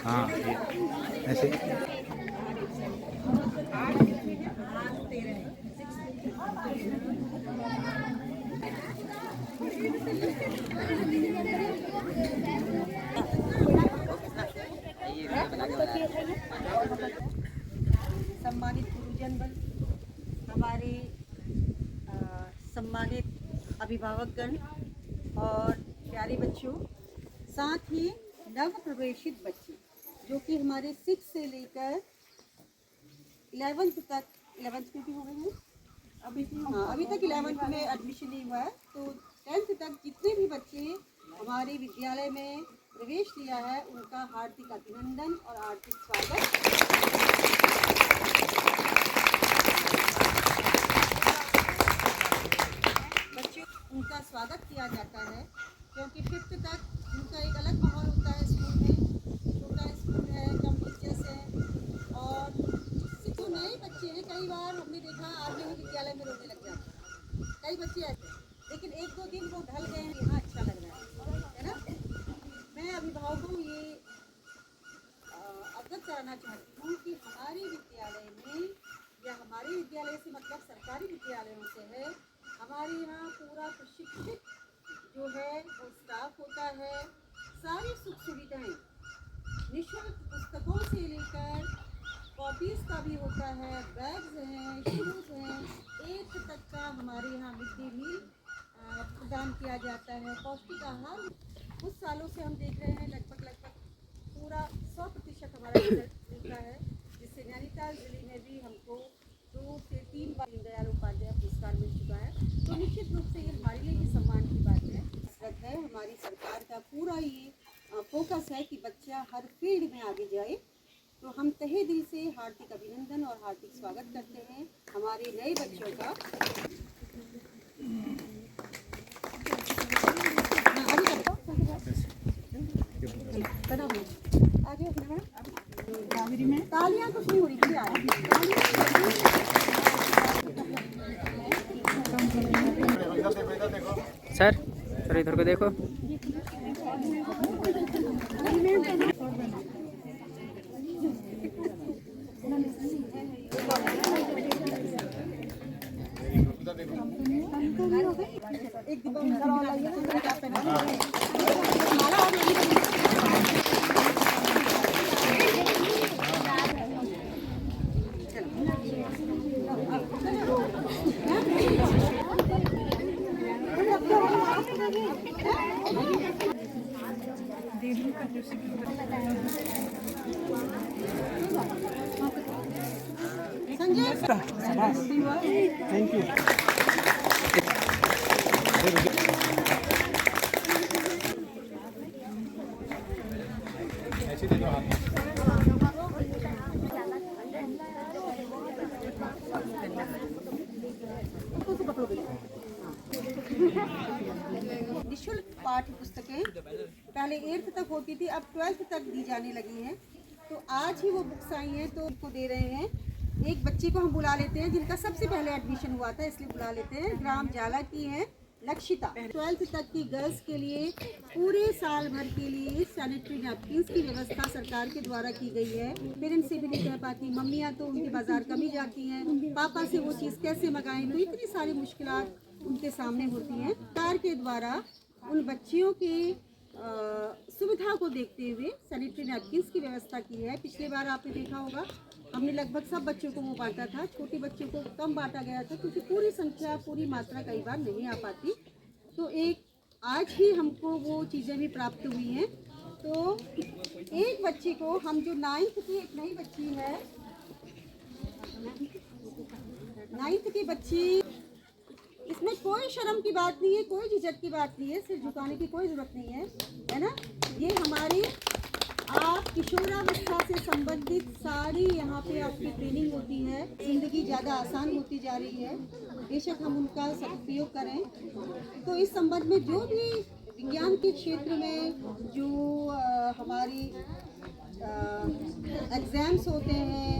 हाँ ऐसे सम्मानित गुरुजन, हमारे सम्मानित अभिभावकगण और प्यारे बच्चों, साथ ही नव प्रवेशित बच्चे जो कि हमारे 6 से लेकर 11th तक, 11th में भी हो गए हैं अभी तक 11th में एडमिशन नहीं हुआ है, तो 10th तक जितने भी बच्चे हमारे विद्यालय में प्रवेश लिया है उनका हार्दिक अभिनंदन और हार्दिक स्वागत। उनका स्वागत किया जाता है क्योंकि 5th तक उनका एक अलग माहौल होता है। स्कूल में छोटा स्कूल है, कम टीचर्स हैं और जो नए बच्चे हैं कई बार हमने देखा आगे ही विद्यालय में रोने लग जाते हैं। कई बच्चे ऐसे, लेकिन 1-2 दिन वो ढल गए हैं, यहाँ अच्छा लग रहा है ना। मैं अभिभावकों को ये अवगत कराना चाहती हूँ कि हमारे विद्यालय में या हमारे विद्यालय से मतलब सरकारी विद्यालयों से है, हमारे यहाँ पूरा प्रशिक्षित जो है वो स्टाफ होता है। सारी सुख सुविधाएं निःशुल्क, पुस्तकों से लेकर कॉपीज़ का भी होता है, बैग्स हैं, शूज़ हैं, 8th तक का हमारे यहाँ मिड डे मील प्रदान किया जाता है। पौष्टिक आहार कुछ सालों से हम देख रहे हैं लगभग पूरा 100% हमारा रिजल्ट मिलता है, जिससे नैनीताल जिले में भी हमको 2 से 3 बार दीनदयाल उपाध्याय पुरस्कार मिल चुका है। तो निश्चित रूप से ये हमारे लिए भी सम्मान की बात है। हमारी सरकार का पूरा ये फोकस है कि बच्चा हर फील्ड में आगे जाए, तो हम तहे दिल से हार्दिक अभिनंदन और हार्दिक स्वागत करते हैं हमारे नए बच्चों का। तालियां कुछ नहीं हो रही सर, इधर को देखो। एक डिब्बा थैंक यू। ऐसे दे दो आप। निःशुल्क पाठ्य पुस्तकें पहले 8th तक होती थी, अब 12th तक दी जाने लगी हैं। तो आज ही वो बुक्स आई हैं तो उनको दे रहे हैं। एक बच्ची को हम बुला लेते हैं जिनका सबसे पहले एडमिशन हुआ था, इसलिए बुला लेते हैं। ग्राम जाला की हैं लक्षिता। 12th तक की गर्ल्स के लिए पूरे साल भर के लिए सैनिटरी नैपकिन्स की व्यवस्था सरकार के द्वारा की गई है। पेरेंट्स से भी नहीं कह पाती, मम्मियाँ तो उनके बाजार कम ही जाती हैं, पापा से वो चीज़ कैसे मंगाएं, तो इतनी सारी मुश्किलात उनके सामने होती हैं। सरकार के द्वारा उन बच्चियों की सुविधा को देखते हुए सैनिटरी नैपकिन्स की व्यवस्था की है। पिछले बार आपने देखा होगा हमने लगभग सब बच्चों को वो बांटा था, छोटे बच्चों को कम बांटा गया था क्योंकि पूरी संख्या, पूरी मात्रा कई बार नहीं आ पाती। तो आज ही हमको वो चीज़ें भी प्राप्त हुई हैं। तो एक बच्ची को हम जो 9th की एक नई बच्ची है, 9th की बच्ची, इसमें कोई शर्म की बात नहीं है, कोई झिझक की बात नहीं है, सिर झुकाने की कोई ज़रूरत नहीं है ना। ये हमारी आप किशोरावस्था से संबंधित सारी यहाँ पे आपकी ट्रेनिंग होती है। ज़िंदगी ज़्यादा आसान होती जा रही है, बेशक हम उनका सदुपयोग करें। तो इस संबंध में जो भी विज्ञान के क्षेत्र में जो हमारी एग्ज़ाम्स होते हैं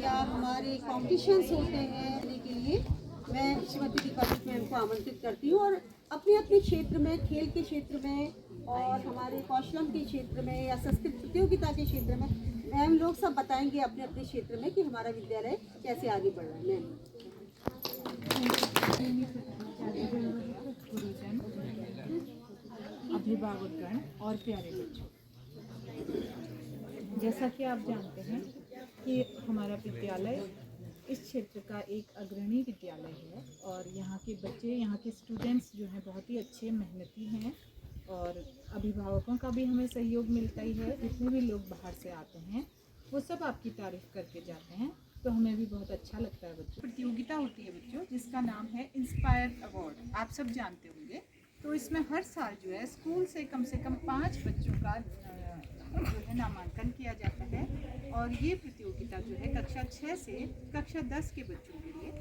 या हमारे कॉम्पिटिशन्स होते हैं के लिए मैं श्रीमती दीपाली मैम को आमंत्रित करती हूँ और अपने अपने क्षेत्र में, खेल के क्षेत्र में और हमारे कौशलम के क्षेत्र में या संस्कृत प्रतियोगिता के क्षेत्र में मैम लोग सब बताएंगे अपने अपने क्षेत्र में कि हमारा विद्यालय कैसे आगे बढ़ रहा है। मैम गुरुजन, अभिभावकगण और प्यारे बच्चों, जैसा कि आप जानते हैं कि हमारा विद्यालय इस क्षेत्र का एक अग्रणी विद्यालय है और यहाँ के बच्चे, यहाँ के स्टूडेंट्स जो हैं बहुत ही अच्छे मेहनती हैं और अभिभावकों का भी हमें सहयोग मिलता ही है। जितने भी लोग बाहर से आते हैं वो सब आपकी तारीफ़ करके जाते हैं, तो हमें भी बहुत अच्छा लगता है। बच्चों, प्रतियोगिता होती है बच्चों जिसका नाम है इंस्पायर अवार्ड, आप सब जानते होंगे। तो इसमें हर साल जो है स्कूल से कम 5 बच्चों का जो है नामांकन किया जाता है और ये प्रतियोगिता जो है कक्षा 6 से कक्षा 10 के बच्चों के लिए,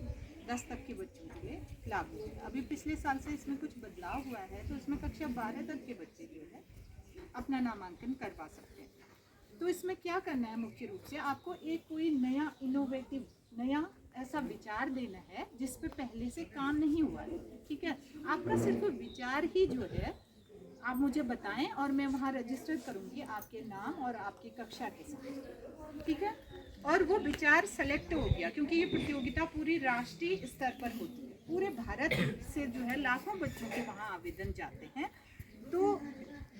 10 तक के बच्चों के लिए लागू है। अभी पिछले साल से इसमें कुछ बदलाव हुआ है, तो इसमें कक्षा 12 तक के बच्चे जो है अपना नामांकन करवा सकते हैं। तो इसमें क्या करना है, मुख्य रूप से आपको एक कोई नया इनोवेटिव, नया ऐसा विचार देना है जिस पे पहले से काम नहीं हुआ है। ठीक है, आपका सिर्फ विचार ही जो है आप मुझे बताएं और मैं वहाँ रजिस्टर करूँगी आपके नाम और आपकी कक्षा के साथ। ठीक है, और वो विचार सेलेक्ट हो गया क्योंकि ये प्रतियोगिता पूरी राष्ट्रीय स्तर पर होती है। पूरे भारत से जो है लाखों बच्चों के वहाँ आवेदन जाते हैं। तो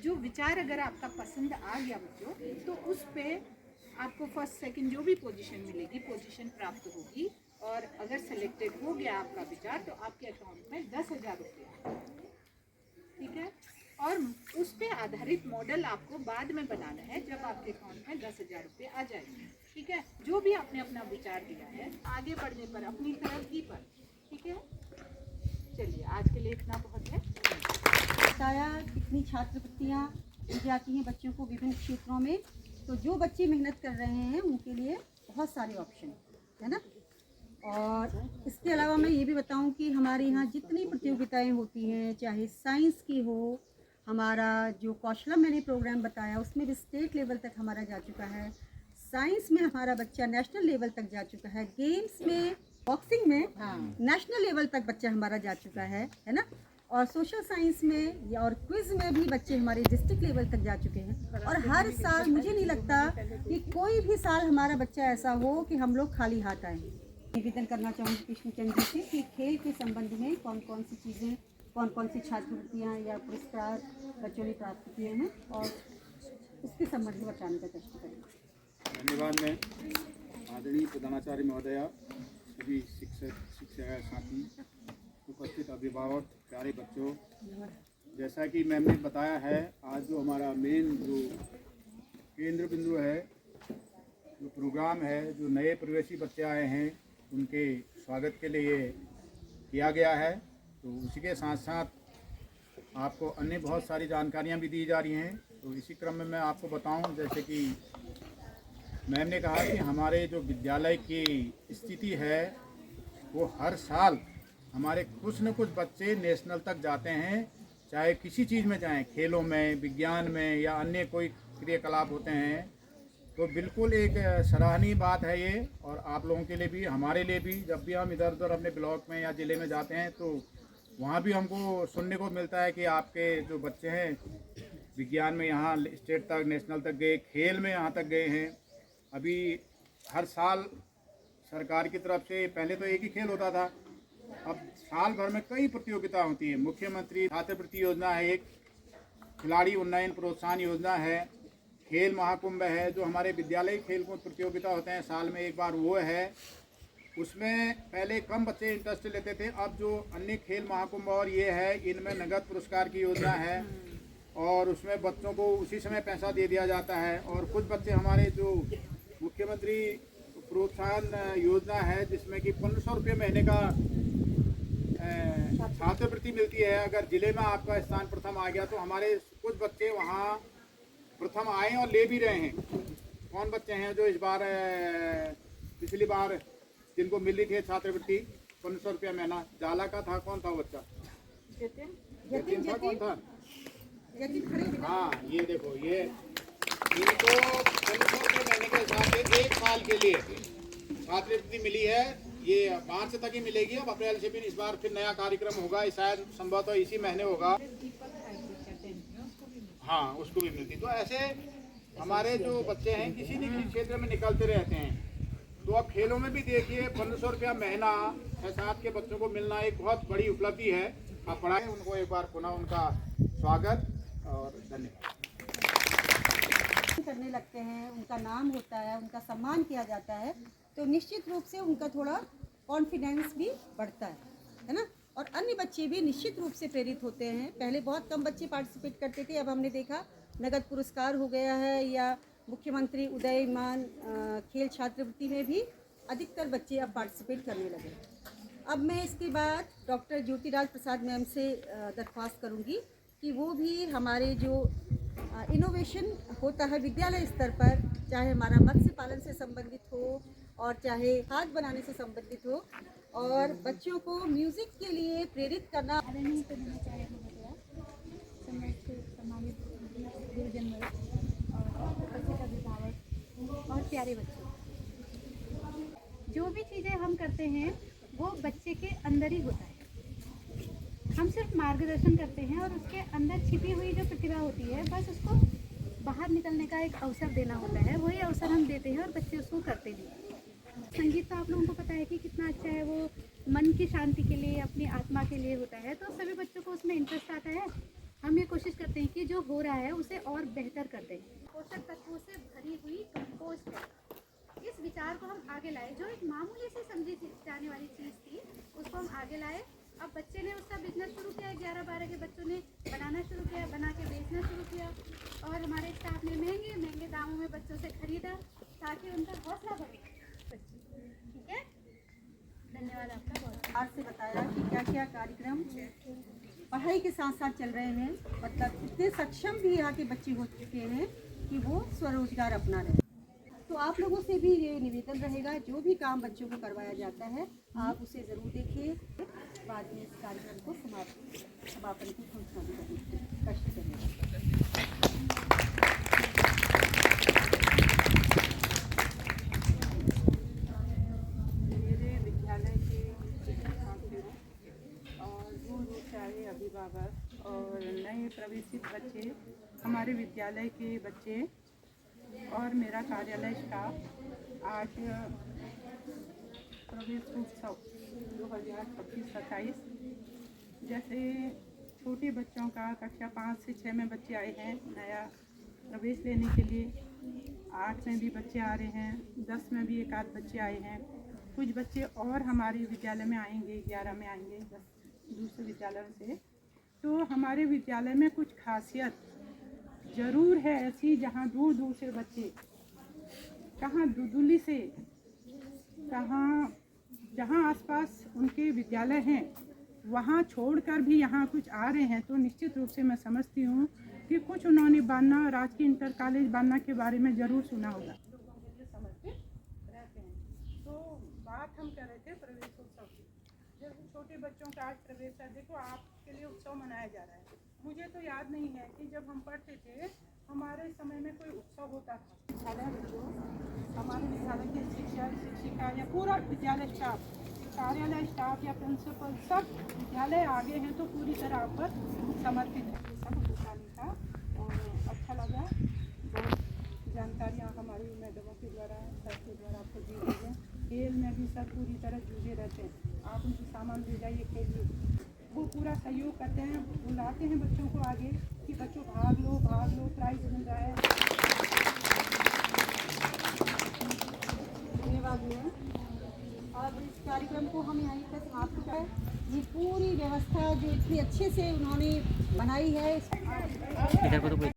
जो विचार अगर आपका पसंद आ गया बच्चों, तो उस पे आपको फर्स्ट सेकंड जो भी पोजीशन मिलेगी, पोजीशन प्राप्त होगी और अगर सेलेक्टेड हो गया आपका विचार तो आपके अकाउंट में 10,000 रुपये। ठीक है, और उस पे आधारित मॉडल आपको बाद में बनाना है जब आपके अकाउंट में 10,000 रुपये आ जाएंगे। ठीक है, जो भी आपने अपना विचार दिया है आगे बढ़ने पर, अपनी तरक्की पर। ठीक है, चलिए आज के लिए इतना बहुत है। बताया कितनी छात्रवृत्तियाँ दी जाती हैं बच्चों को विभिन्न क्षेत्रों में। तो जो बच्चे मेहनत कर रहे हैं उनके लिए बहुत सारे ऑप्शन है ना। और इसके अलावा मैं ये भी बताऊं कि हमारे यहाँ जितनी प्रतियोगिताएं होती हैं, चाहे साइंस की हो, हमारा जो कौशलम मैंने प्रोग्राम बताया उसमें भी स्टेट लेवल तक हमारा जा चुका है। साइंस में हमारा बच्चा नेशनल लेवल तक जा चुका है। गेम्स में, बॉक्सिंग में नेशनल लेवल तक बच्चा हमारा जा चुका है ना। और सोशल साइंस में और क्विज में भी बच्चे हमारे डिस्ट्रिक्ट लेवल तक जा चुके हैं। और हर साल मुझे नहीं लगता कि कोई भी साल हमारा बच्चा ऐसा हो कि हम लोग खाली हाथ आए। निवेदन करना चाहूँगी कृष्णचंद्र जी से कि खेल के संबंध में कौन कौन सी चीज़ें, कौन कौन सी छात्रवृत्तियाँ या पुरस्कार बच्चों ने प्राप्त किए हैं और उसके संबंध में बताने का चेष्टा करेंगे। धन्यवाद मैम। आदरणीय प्रधानाचार्य महोदया, सभी शिक्षक साथी, उपस्थित अभिभावक, प्यारे बच्चों, जैसा कि मैम ने बताया है, आज जो हमारा मेन जो केंद्र बिंदु है, जो प्रोग्राम है, जो नए प्रवेशी बच्चे आए हैं उनके स्वागत के लिए किया गया है। तो उसी के साथ साथ आपको अन्य बहुत सारी जानकारियां भी दी जा रही हैं। तो इसी क्रम में मैं आपको बताऊं, जैसे कि मैम ने कहा कि हमारे जो विद्यालय की स्थिति है वो हर साल हमारे कुछ न कुछ बच्चे नेशनल तक जाते हैं, चाहे किसी चीज़ में जाएं, खेलों में, विज्ञान में या अन्य कोई क्रियाकलाप होते हैं। तो बिल्कुल एक सराहनीय बात है ये, और आप लोगों के लिए भी, हमारे लिए भी। जब भी हम इधर उधर अपने ब्लॉक में या ज़िले में जाते हैं तो वहाँ भी हमको सुनने को मिलता है कि आपके जो बच्चे हैं विज्ञान में यहाँ स्टेट तक, नेशनल तक गए, खेल में यहाँ तक गए हैं। अभी हर साल सरकार की तरफ से, पहले तो एक ही खेल होता था, अब साल भर में कई प्रतियोगिता होती है। मुख्यमंत्री छात्रवृत्ति योजना है, एक खिलाड़ी उन्नयन प्रोत्साहन योजना है, खेल महाकुंभ है, जो हमारे विद्यालय खेल कूद प्रतियोगिता होते हैं साल में एक बार, वो है। उसमें पहले कम बच्चे इंटरेस्ट लेते थे, अब जो अन्य खेल महाकुंभ और ये है, इनमें नगद पुरस्कार की योजना है और उसमें बच्चों को उसी समय पैसा दे दिया जाता है। और कुछ बच्चे हमारे जो मुख्यमंत्री प्रोत्साहन योजना है जिसमें कि 1500 रुपये महीने का छात्रवृत्ति मिलती है। अगर जिले में आपका स्थान प्रथम आ गया तो हमारे कुछ बच्चे वहाँ प्रथम आए और ले भी रहे हैं। कौन बच्चे हैं जो इस बार, पिछली बार जिनको मिल रही थी छात्रवृत्ति 1500 रुपया महीना, जाला का था, कौन था बच्चा? जतिन था, कौन था? हाँ, ये देखो, ये इनको 1500 रुपये महीने के हिसाब से एक साल के लिए छात्रवृत्ति मिली है। ये मार्च तक ही मिलेगी। अब अप्रैल से भी इस बार फिर नया कार्यक्रम होगा, शायद संभवतः इसी महीने होगा। हाँ, उसको भी मिलती। तो ऐसे हमारे जो बच्चे हैं किसी न किसी क्षेत्र में निकलते रहते हैं। तो अब खेलों में भी देखिए 1500 रुपया महीना 6-7 के बच्चों को मिलना एक बहुत बड़ी उपलब्धि है। आप पढ़ाएं उनको, एक बार पुनः उनका स्वागत और धन्यवाद। करने लगते हैं, उनका नाम होता है, उनका सम्मान किया जाता है, तो निश्चित रूप से उनका थोड़ा कॉन्फिडेंस भी बढ़ता है ना। और अन्य बच्चे भी निश्चित रूप से प्रेरित होते हैं। पहले बहुत कम बच्चे पार्टिसिपेट करते थे, अब हमने देखा नगद पुरस्कार हो गया है, या मुख्यमंत्री उदयमान खेल छात्रवृत्ति में भी अधिकतर बच्चे अब पार्टिसिपेट करने लगे। अब मैं इसके बाद डॉक्टर ज्योतिराज प्रसाद मैम से दरख्वास्त करूंगी कि वो भी हमारे जो इनोवेशन होता है विद्यालय स्तर पर, चाहे हमारा मत्स्य पालन से संबंधित हो और चाहे खाद बनाने से संबंधित हो, और बच्चों को म्यूज़िक के लिए प्रेरित करना। और प्यारे बच्चे, जो भी चीज़ें हम करते हैं वो बच्चे के अंदर ही होता है। हम सिर्फ मार्गदर्शन करते हैं और उसके अंदर छिपी हुई जो प्रतिभा होती है बस उसको बाहर निकलने का एक अवसर देना होता है। वही अवसर हम देते हैं और बच्चे उसको करते भी हैं। संगीत तो आप लोगों को पता है कि कितना अच्छा है, वो मन की शांति के लिए, अपनी आत्मा के लिए होता है। तो सभी बच्चों को उसमें इंटरेस्ट आता है। हम ये कोशिश करते हैं कि जो हो रहा है उसे और बेहतर कर दें। पोषक तत्वों से भरी हुई कंपोस्ट है, इस विचार को हम आगे लाए। जो एक मामूली सी समझी जाने वाली चीज़ थी उसको हम आगे लाए। अब बच्चे ने उसका बिजनेस शुरू किया, 11-12 के बच्चों ने बनाना शुरू किया, बना के बेचना शुरू किया, और हमारे स्टाफ ने महंगे महंगे दामों में बच्चों से खरीदा ताकि उनका हौसला बढ़े। ठीक है, धन्यवाद आपका बहुत। आज से बताया कि क्या क्या कार्यक्रम पढ़ाई के साथ साथ चल रहे हैं। मतलब इतने सक्षम भी यहाँ के बच्चे हो चुके हैं कि वो स्वरोजगार अपना रहे। तो आप लोगों से भी ये निवेदन रहेगा, जो भी काम बच्चों को करवाया जाता है आप उसे ज़रूर देखिए। बाद में इस कार्यक्रम को समापन की घोषणा भी करने की कोशिश करेंगे। मेरे विद्यालय के छात्रों और दूर से आए अभिभावक और नए प्रवेशित बच्चे, हमारे विद्यालय के बच्चे और मेरा कार्यालय स्टाफ आज प्रवेश उत्सव 2026-27 जैसे छोटे बच्चों का कक्षा 5 से 6 में बच्चे आए हैं नया प्रवेश लेने के लिए, 8 में भी बच्चे आ रहे हैं, 10 में भी एक आध बच्चे आए हैं। कुछ बच्चे और हमारे विद्यालय में आएंगे, 11 में आएंगे 10 दूसरे विद्यालयों से। तो हमारे विद्यालय में कुछ खासियत ज़रूर है ऐसी, जहाँ दूर दूर से बच्चे, कहाँ दुदुली से, कहाँ जहाँ आसपास उनके विद्यालय हैं वहाँ छोड़कर भी यहाँ कुछ आ रहे हैं। तो निश्चित रूप से मैं समझती हूँ कि कुछ उन्होंने बान्ना, राजकीय इंटर कॉलेज बान्ना के बारे में ज़रूर सुना होगा। समझते रहते हैं। तो बात हम कर रहे थे प्रवेश उत्सव की। जब छोटे बच्चों का आज प्रवेश है, देखो आपके लिए उत्सव मनाया जा रहा है। मुझे तो याद नहीं है कि जब हम पढ़ते थे हमारे समय में कोई उत्सव होता था। विद्यालय बच्चों, हमारे विद्यालय के शिक्षक शिक्षिका या पूरा विद्यालय स्टाफ, कार्यालय स्टाफ या प्रिंसिपल, सब विद्यालय आगे हैं तो पूरी तरह आप पर समर्पित है। सब बताने का और अच्छा लगा। बहुत जानकारियाँ हमारी मैडमों के द्वारा, सर के द्वारा आपको दी गई है। खेल में भी सब पूरी तरह जुड़े रहते हैं। आप उनकी सामान ले जाइए, खेलिए, वो पूरा सहयोग करते हैं, बुलाते हैं बच्चों को आगे कि बच्चों भाग लो, प्राइज मिल रहा है। धन्यवाद मैम। अब इस कार्यक्रम को हम यहीं पर समाप्त करें। ये पूरी व्यवस्था जो इतनी अच्छे से उन्होंने बनाई है, इधर को तो कोई